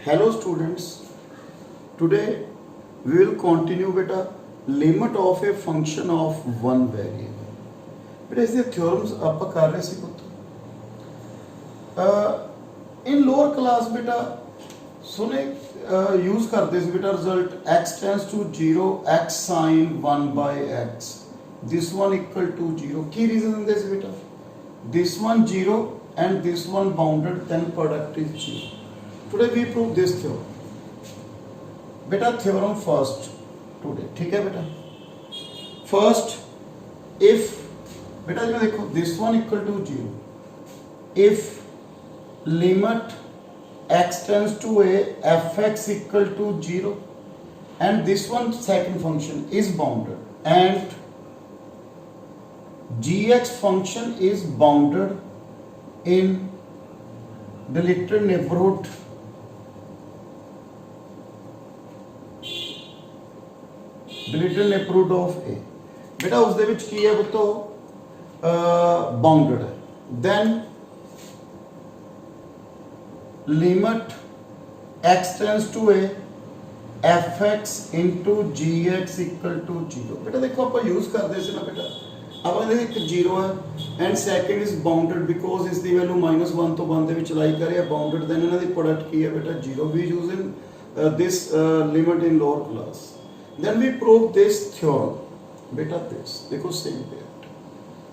Hello students, today we will continue with a limit of a function of one variable. Beta is the theorems ਆਪਾਂ ਕਰ ਰਹੇ ਸੀ ਪੁੱਤ in lower class beta ਸੁਨੇ use ਕਰਦੇ ਸੀ beta result x tends to 0 x sin 1 by x this one equal to 0 key reason in this beta this one 0 and this one bounded then product is 0. Today we prove this theorem. Beta theorem first today. ठीक है बेटा? First, if बेटा इसमें देखो this one equal to 0. If limit x tends to a fx equal to 0 and this one second function is bounded and gx function is bounded in the little neighborhood of A बेटा उसदे विच की है बतो bounded है then limit x tends to a fx into gx equal to 0 बेटा देखो आप use करते से ना बेटा ਆਪਾਂ ਦੇ ਇੱਕ 0 ਹੈ and second is bounded because ਇਸ ਦੀ ਵੈਲਿਊ -1 ਤੋਂ 1 ਦੇ ਵਿੱਚ ਲਾਈ ਕਰ ਰਿਹਾ bounded then ਇਹਨਾਂ ਦੀ ਪ੍ਰੋਡਕਟ ਕੀ ਹੈ ਬੇਟਾ 0 we use in this limit in lower class. Then we prove this theorem. बेटा this देखो सेम पे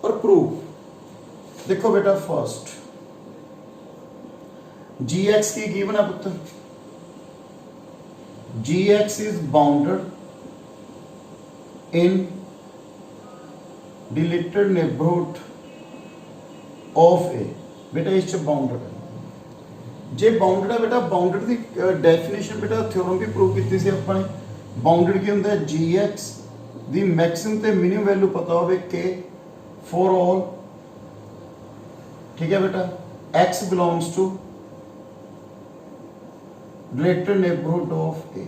और prove देखो बेटा first gx की गिवन है पुत्र gx is bounded in the little neighborhood of A बेटा इस बाउंडेड है जे बाउंडेड है बेटा बाउंडेड की डेफिनेशन बेटा थ्योरम भी प्रूव की थी अपने बाउंडेड की होंगे gx दी मैक्सिमम ते मिनिमम वैल्यू पता हो k फॉर ऑल ठीक है बेटा x belongs to greater neighbourhood of a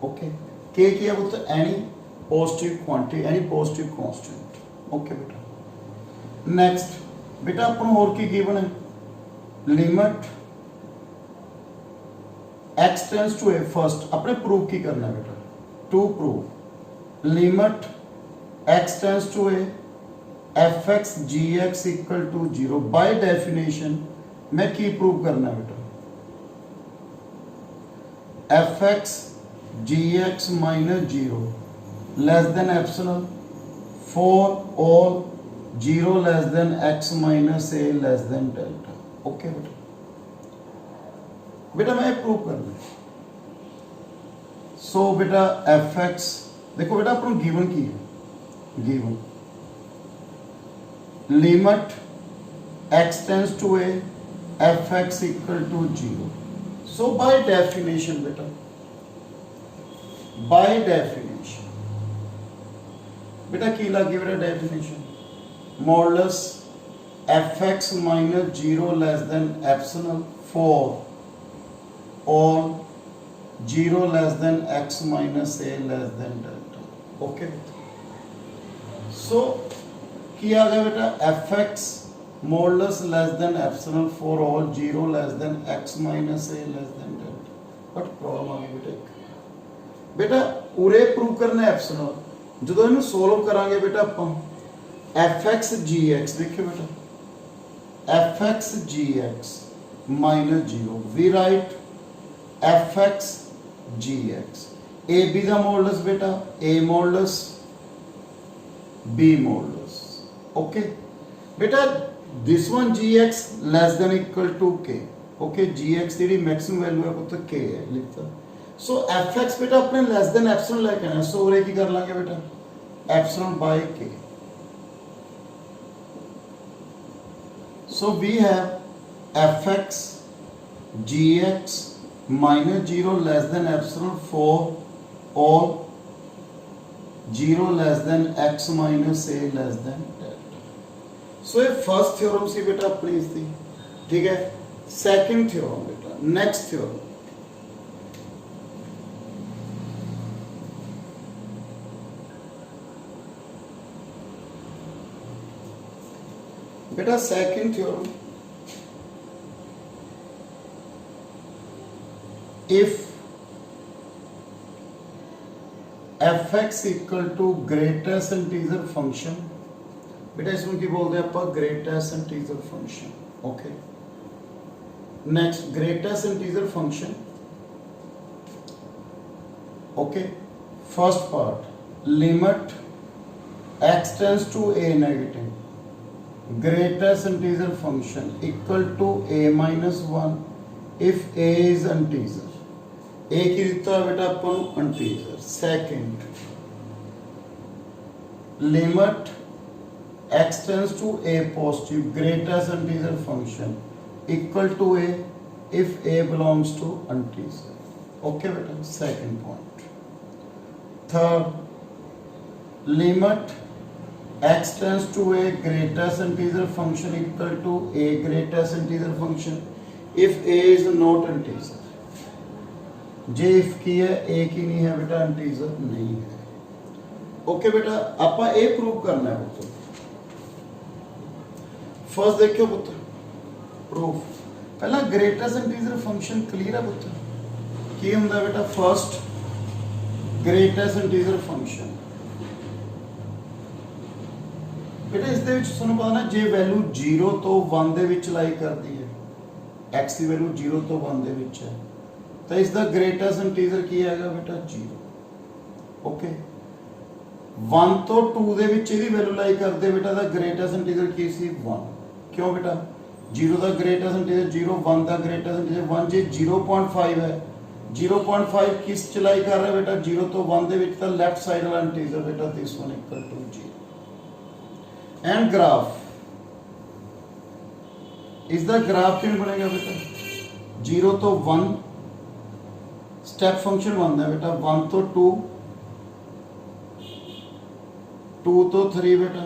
okay k की है बोलते any positive quantity any positive constant okay बेटा नेक्स्ट बेटा अपन और की गिवन है limit x tends to a first अपने प्रूव की करना है बेटा to prove limit x tends to a fx gx equal to 0 by definition मैं की प्रूव करना है बेटा fx gx minus 0 less than epsilon for all 0 less than x minus a less than delta okay बेटा मैं prove करना है सो बेटा fx देखो बेटा अपन गिवन की है given limit x tends to a fx equal to 0 so by definition बेटा बाय डेफिनेशन बेटा की लगी बेटा definition modulus fx minus 0 less than epsilon for all 0 less than x minus a less than delta okay so किया गया बेटा fx modulus less than epsilon for all 0 less than x minus a less than delta but problem आ गई बेटा उरे prove करना है epsilon ਜਦੋਂ ਇਹਨੂੰ ਸੋਲਵ ਕਰਾਂਗੇ बेटा ਆਪਾਂ fx gx देखिए बेटा fx gx minus 0 we write fx gx a b का मॉडुलस बेटा a modulus b modulus okay बेटा this one gx less than equal to k okay gx की मैक्सिमम वैल्यू है पुत्र k है लिखता सो fx बेटा अपने लेस देन एप्सिलॉन लेके आना सो रे की कर लांगे बेटा epsilon by k so we have fx gx minus 0 less than epsilon for all 0 less than x minus a less than delta so ये फर्स्ट थ्योरम सी बेटा अपनी थी ठीक है सेकंड थ्योरम बेटा नेक्स्ट थ्योरम बेटा second theorem if fx equal to greatest integer function, बेटा इसमें की बोलते हैं आप greatest integer function. Okay, next greatest integer function. Okay, first part limit x tends to a negative, greatest integer function equal to a minus 1 if a is integer। a की दिता है बेटा अपन integer। Second limit x tends to a positive, greatest integer function equal to a if a belongs to integer। Okay बेटा, second point. Third limit x tends to a greatest integer function equal to a greatest integer function if a is not integer। J if की है a की नहीं है बेटा, integer नहीं है। Okay बेटा, आपा ए प्रूव करना है पुत्र। फर्स्ट देखियो पुत्र प्रूफ, पहला ग्रेटेस्ट इंटीजर फंक्शन क्लियर है पुत्र की हुंदा बेटा। फर्स्ट ग्रेटेस्ट इंटीजर फंक्शन बेटा इस दे विच तुहानूं पता ना, जे वैल्यू 0 तो 1 दे विच लाई करदी है, x की वैल्यू 0 तो 1 दे विच है, तो इस दा ग्रेटेस्ट इंटीजर की हैगा बेटा 0। ओके, 1 तो 2 दे विच इहदी वैल्यू लाई करदे बेटा, दा ग्रेटेस्ट इंटीजर की सी 1। क्यों बेटा, 0 दा ग्रेटेस्ट इंटीजर 0, 1 दा ग्रेटेस्ट इंटीजर 1। जे 0.5 है, 0.5 किस च लाई कर रहा है बेटा, 0 तो 1 दे विच, दा लेफ्ट साइड वाला इंटीजर बेटा this one equal to 0। And graph, इसका ग्राफ क्यों बनेगा बेटा, 0 तो 1 स्टेप फंक्शन बनता है बेटा, 1 तो 2, 2 तो 3 बेटा।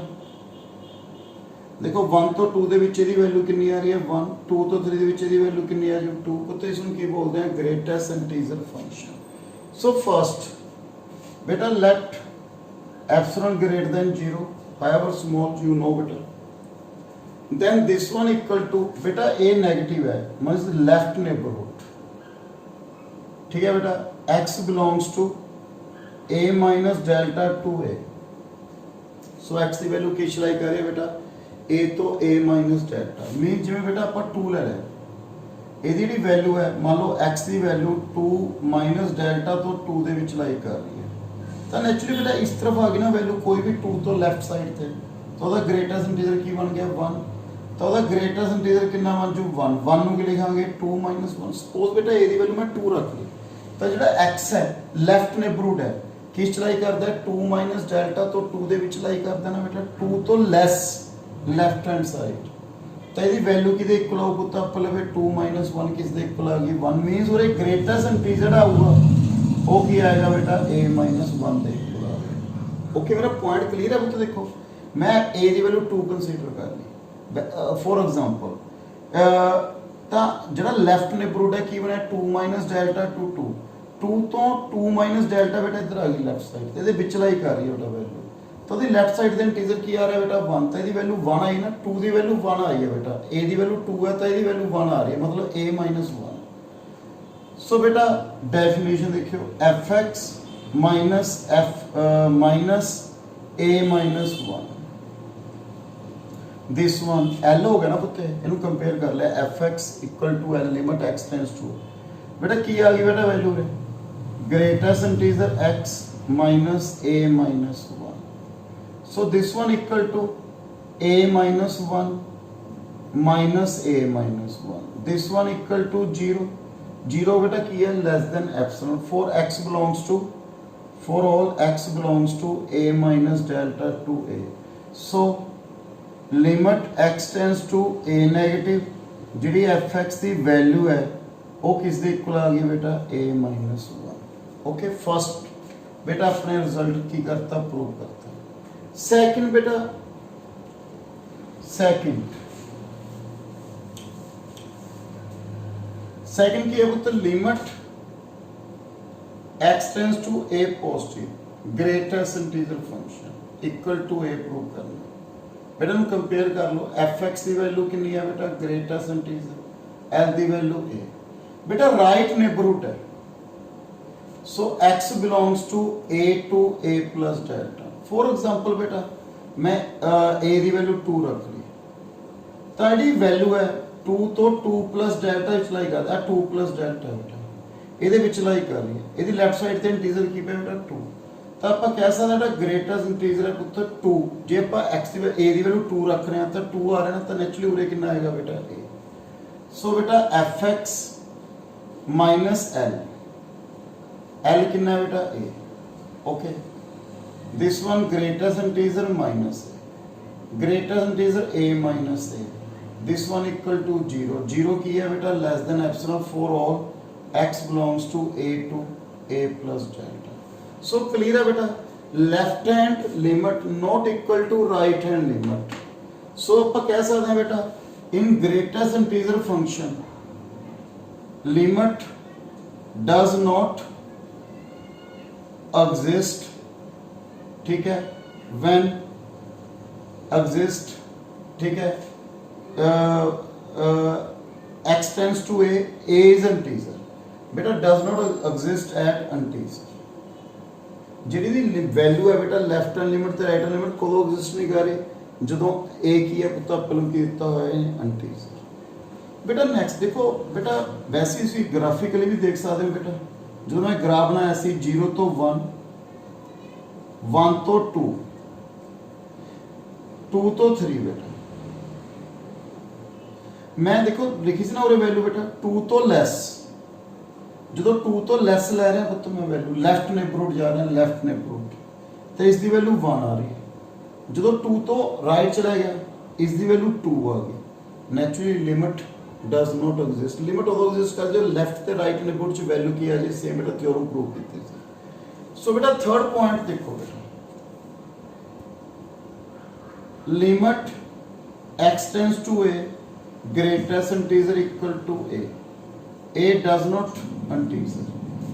देखो 1 तो 2 दे विच इहदी वैल्यू कितनी आ रही है 1, 2 तो 3 दे विच इहदी वैल्यू कितनी आ रही है 2। तो इसमें की बोलते हैं greatest integer function. So first बेटा let epsilon greater than 0, however small you know better, then this one equal to बेटा a नेगेटिव है, मींस लेफ्ट नेबरहुड। ठीक है बेटा, x belongs to a minus delta 2a। So x की value किस लाई कर रहे हैं बेटा, a तो a minus delta, मीन जिवें बेटा ਆਪਾਂ 2 ले रहे हैं, ਇਹਦੀ ਜਿਹੜੀ वैल्यू है मान लो x की वैल्यू 2 minus delta तो 2 ਦੇ ਵਿੱਚ लाई कर रही है, तो नेचुरली बेटा इस तरफ आ गई ना वैल्यू, कोई भी 2 तो लेफ्ट साइड थे, तो ਉਹਦਾ ग्रेटेस्ट इंटीजर की बन गया 1। तो ਉਹਦਾ ग्रेटेस्ट इंटीजर कितना बन जू 1, 1 ਨੂੰ ਕੀ ਲਿਖਾਂਗੇ 2 minus 1। सपोज बेटा ए ਦੀ वैल्यू मैं 2 रख ली, तो ਜਿਹੜਾ x है लेफ्ट नेबरहुड है किस लाई करदा है 2 minus डेल्टा तो 2 ਦੇ ਵਿੱਚ लाई करदा ना बेटा 2 तो लेस लेफ्ट हैंड साइड, तो ਇਹਦੀ वैल्यू ਕਿਹਦੇ ਇਕੁਅਲ ਆਊ ਪੁੱਤ, ਆਪਾਂ ਲਵੇ 2 minus 1 ਕਿਸ ਦੇ ਇਕੁਅਲ ਆ ਗਈ 1, ਮੀਨਸ ਉਹਦੇ ग्रेटेस्ट इंटीजर आऊगा वो की आएगा बेटा a minus 1 दे इक्वल आ गया। ओके, मेरा पॉइंट क्लियर है पुत्र। देखो मैं a ਦੀ वैल्यू 2 कंसीडर कर ली फॉर एग्जांपल, ਤਾਂ ਜਿਹੜਾ ਲੈਫਟ ਨੇਬਰਹੁਡ ਹੈ ਕੀ ਬਣਿਆ 2 minus delta to 2, 2 ਤੋਂ 2 minus delta बेटा ਇੱਧਰ ਆ ਗਈ ਲੈਫਟ ਸਾਈਡ ਤੇ, ਇਹਦੇ ਵਿੱਚ लाई ਕਰ ਰਹੀ ਹੈ ਉਹਦਾ ਵੈਲਿਊ, ਤਾਂ ਉਹਦੀ ਲੈਫਟ ਸਾਈਡ ਦੇ ਇੰਟੀਜਰ ਕੀ ਆ ਰਿਹਾ बेटा 1, ਤਾਂ ਇਹਦੀ ਵੈਲਿਊ 1 ਆਈ ਨਾ, 2 ਦੀ ਵੈਲਿਊ 1 ਆਈ ਹੈ बेटा, a ਦੀ ਵੈਲਿਊ 2 ਹੈ ਤਾਂ ਇਹਦੀ ਵੈਲਿਊ 1 ਆ ਰਹੀ ਹੈ, मतलब a minus 1। सो बेटा डेफिनेशन देखियो, fx minus minus a minus 1, this one l हो गया ना पुत्ते, इनू कंपेयर कर ले, fx equal to l limit x tends to, बेटा की आ गई बेटा वैल्यू रे greatest integer x minus a minus 1। So this one equal to a minus 1 minus a minus 1, this one equal to 0, 0 बेटा की है less than epsilon, for x belongs to, for all x belongs to a minus delta to a। so limit x tends to a negative, ਜਿਹੜੀ fx ਦੀ value है वो किस दे equal आ गई बेटा a minus 1। Okay, first बेटा अपने result की करता प्रूव करता। सेकंड बेटा, सेकंड की है पुत्र limit x tends to a positive greatest integer function equal to a prove करना। बेटा हम कंपेयर कर लो, fx की वैल्यू कितनी है बेटा ग्रेटेस्ट इंटीजर, l की वैल्यू a। बेटा राइट नेबरहुड है, so x belongs to a plus delta. For example बेटा मैं a ਦੀ ਵੈਲਿਊ 2 ਰੱਖ ਲਈ ਤਾਂ ਜਿਹੜੀ ਵੈਲਿਊ ਹੈ 2 ਤੋਂ 2 ਪਲਸ ਡੈਲਟਾ ਵਿੱਚ ਲਾਈ ਕਰਦਾ 2 ਪਲਸ ਡੈਲਟਾ ਬੇਟਾ ਇਹਦੇ ਵਿੱਚ ਲਾਈ ਕਰ ਰਹੀ ਹੈ ਇਹਦੀ ਲੈਫਟ ਸਾਈਡ ਤੇ ਇੰਟੀਜਰ ਕੀ ਪਿਆ ਬੇਟਾ 2 ਤਾਂ ਆਪਾਂ ਕਹਿ ਸਕਦੇ ਹਾਂ ਜਿਹੜਾ ਗ੍ਰੇਟੈਸਟ ਇੰਟੀਜਰ ਹੈ ਪੁੱਤਰ 2 ਜੇ ਆਪਾਂ x the a the value 2 ਰੱਖ ਰਹੇ ਹਾਂ ਤਾਂ 2 ਆ ਰਿਹਾ ਨਾ ਤਾਂ ਨੈਚੁਰਲੀ ਉਰੇ ਕਿੰਨਾ ਆਏਗਾ ਬੇਟਾ a। ਸੋ ਬੇਟਾ fx minus l कितना है बेटा a, okay, this one greatest integer minus a minus a, this one equal to 0 की है बेटा less than epsilon for all x belongs to a plus delta। so clear है बेटा left hand limit not equal to right hand limit। so ਆਪਾਂ ਕਹਿ ਸਕਦੇ ਹਾਂ बेटा in greatest integer function limit does not exist, ठीक है, when exist, ठीक है, x tends to a is integer बेटा does not exist at integer। ਜਿਹੜੀ ਦੀ ਵੈਲਿਊ ਹੈ ਬੇਟਾ ਲੈਫਟ ਹੈਂਡ ਲਿਮਿਟ ਤੇ ਰਾਈਟ ਹੈਂਡ ਲਿਮਿਟ ਕੋਲੋਂ ਐਗਜ਼ਿਸਟ ਨਹੀਂ ਕਰ ਰਹੀ ਜਦੋਂ a ਕੀ ਹੈ ਪੁੱਤ ਆਪਾਂ ਕੀ ਦਿੱਤਾ ਹੋਇਆ ਹੈ ਇੰਟੀਜਰ। बेटा नेक्स्ट देखो बेटा वैसे ही ग्राफिकली भी देख सकते हो बेटा जो मैं ग्राफ बनाया सी 0 तो 1 1 तो 2 2 तो 3 बेटा मैं देखो लिखी सी ना और वैल्यू बेटा 2 तो लेस जो 2 तो लेस ले रहे हैं पुत मैं वैल्यू लेफ्ट नेबरहुड जा रहे हैं लेफ्ट नेबरहुड तो इसकी वैल्यू 1 आ रही है जो 2 तो राइट चला गया इसकी वैल्यू 2 आ गई naturally limit does not exist। Limit उदों एग्जिस्ट कर जो लेफ्ट ते राइट नेबरहुड च वैल्यू की आ जाए सेम बेटा थ्योरम प्रूव कीते सी। सो बेटा थर्ड पॉइंट देखो बेटा limit x tends to a greatest integer equal to a does not integer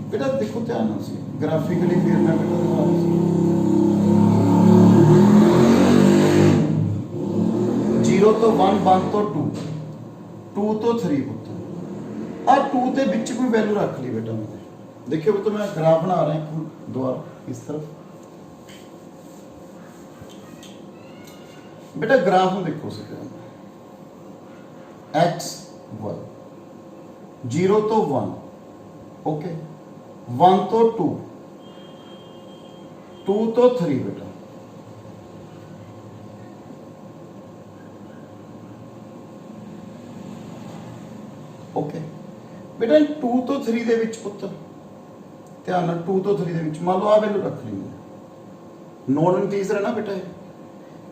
बेटा देखो ध्यान से ग्राफिकली फिर मैं बेटा दिखा जीरो तो 1 1 तो 2 2 तो 3 पुत्र और 2 के बीच कोई वैल्यू रख ली बेटा मैंने देखियो तो मैं ग्राफ बना रहा हूं दोबारा इस तरफ बेटा ग्राफ में देखो x y 0 तो 1 ओके 1 तो 2 2 तो 3 बेटा ओके बेटा 2 तो 3 ਦੇ ਵਿੱਚ ਪੁੱਤ ਧਿਆਨ ਨਾਲ 2 ਤੋਂ 3 ਦੇ ਵਿੱਚ ਮੰਨ ਲਓ ਆ ਵੈਲਿਊ ਰੱਖ ਲਈ ਨੋਨ ਇੰਟੀਜਰ ਹੈ ਨਾ ਬੇਟਾ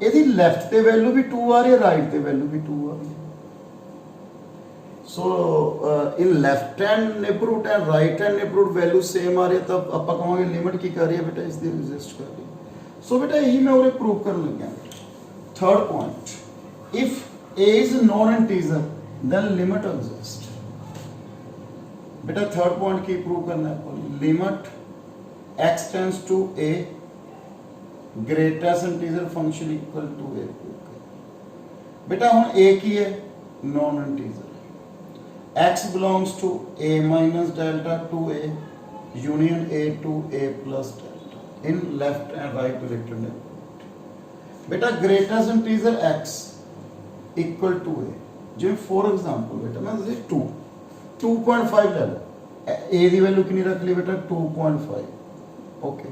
ਇਹਦੀ ਲੈਫਟ ਤੇ ਵੈਲਿਊ ਵੀ 2 ਆ ਰਹੀ ਹੈ ਰਾਈਟ ਤੇ ਵੈਲਿਊ ਵੀ 2 ਆ ਰਹੀ ਹੈ so in left hand neighbourhood and right hand neighbourhood value same ਆ ਰਹੀ ਹੈ ਤਾਂ ਆਪਾਂ ਕਹਾਂਗੇ ਲਿਮਿਟ ਕੀ ਕਰ ਰਹੀ ਹੈ ਬੇਟਾ ਇਸ ਦੀ ਐਗਜ਼ਿਸਟ ਕਰ ਰਹੀ ਹੈ। ਸੋ ਬੇਟਾ ਇਹੀ ਮੈਂ ਉਰੇ ਪ੍ਰੂਵ ਕਰਨ ਲੱਗਿਆ ਥਰਡ ਪੁਆਇੰਟ ਇਫ a is non integer then limit exists बेटा थर्ड पॉइंट की प्रूव करना है limit x tends to a greatest integer function equal to a बेटा हम a की है non integer x belongs to a minus delta to a union a to a plus delta in left and right directed neighbourhood बेटा greatest integer x equal to a जो for example बेटा मैं 2.5 ले लो a the value ਕਿੰਨੀ ਰੱਖ ਲਈ ਬੇਟਾ 2.5 okay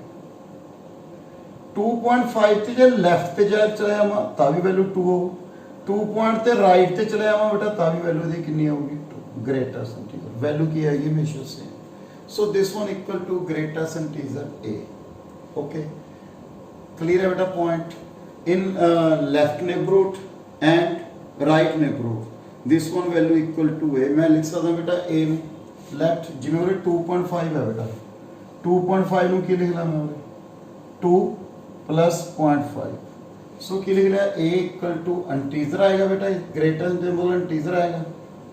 2.5 ਤੇ ਜੇ ਲੈਫਟ ਤੇ ਜਾ ਚਲਾ ਜਾਵਾਂ ਤਾਂ ਵੀ ਵੈਲਿਊ 2 ਹੋ 2 ਪੁਆਇੰਟ ਤੇ ਰਾਈਟ ਤੇ ਚਲੇ ਜਾਵਾਂ ਬੇਟਾ ਤਾਂ ਵੀ ਵੈਲਿਊ ਦੀ ਕਿੰਨੀ ਆਊਗੀ 2 ग्रेटेस्ट इंटीजर वैल्यू की आएगी हमेशा same so this one equal to greatest integer a okay clear है बेटा point in left neighbourhood and right neighbourhood this one value equal to a मैं लिख सकता बेटा a लेफ्ट जिवें उरे 2.5 है बेटा 2.5 ਨੂੰ ਕੀ ਲਿਖ ਲਾਂ ਮੈਂ ਉਰੇ 2 प्लस 0.5 सो की लिख लिया a इक्वल टू इंटीजर आएगा बेटा ग्रेटर देन इंटीजर आएगा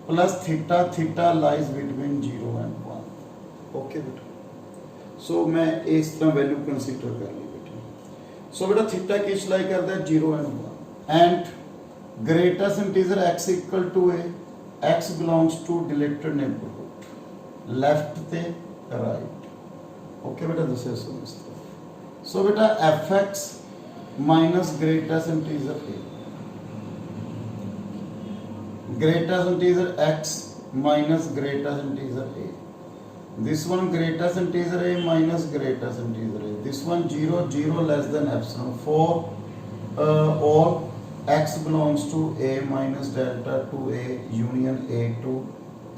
plus theta theta lies between 0 and 1 okay बेटा सो मैं इस तरह वैल्यू कंसीडर कर ली बेटा सो बेटा थीटा किस लाई करता है 0 and 1 and greatest integer x equal to a x belongs to deleted neighbourhood left ते राइट ओके बेटा दिस इज सो बेटा fx minus greatest integer a, greatest integer x minus greatest integer a, this one greatest integer a minus greatest integer a, this one 0 0 less than epsilon. For all x belongs to a minus delta to a union a to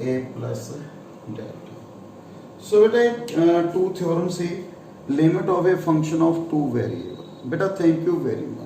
a plus delta. So beta two theorem see limit of a function of two variable. Beta thank you very much.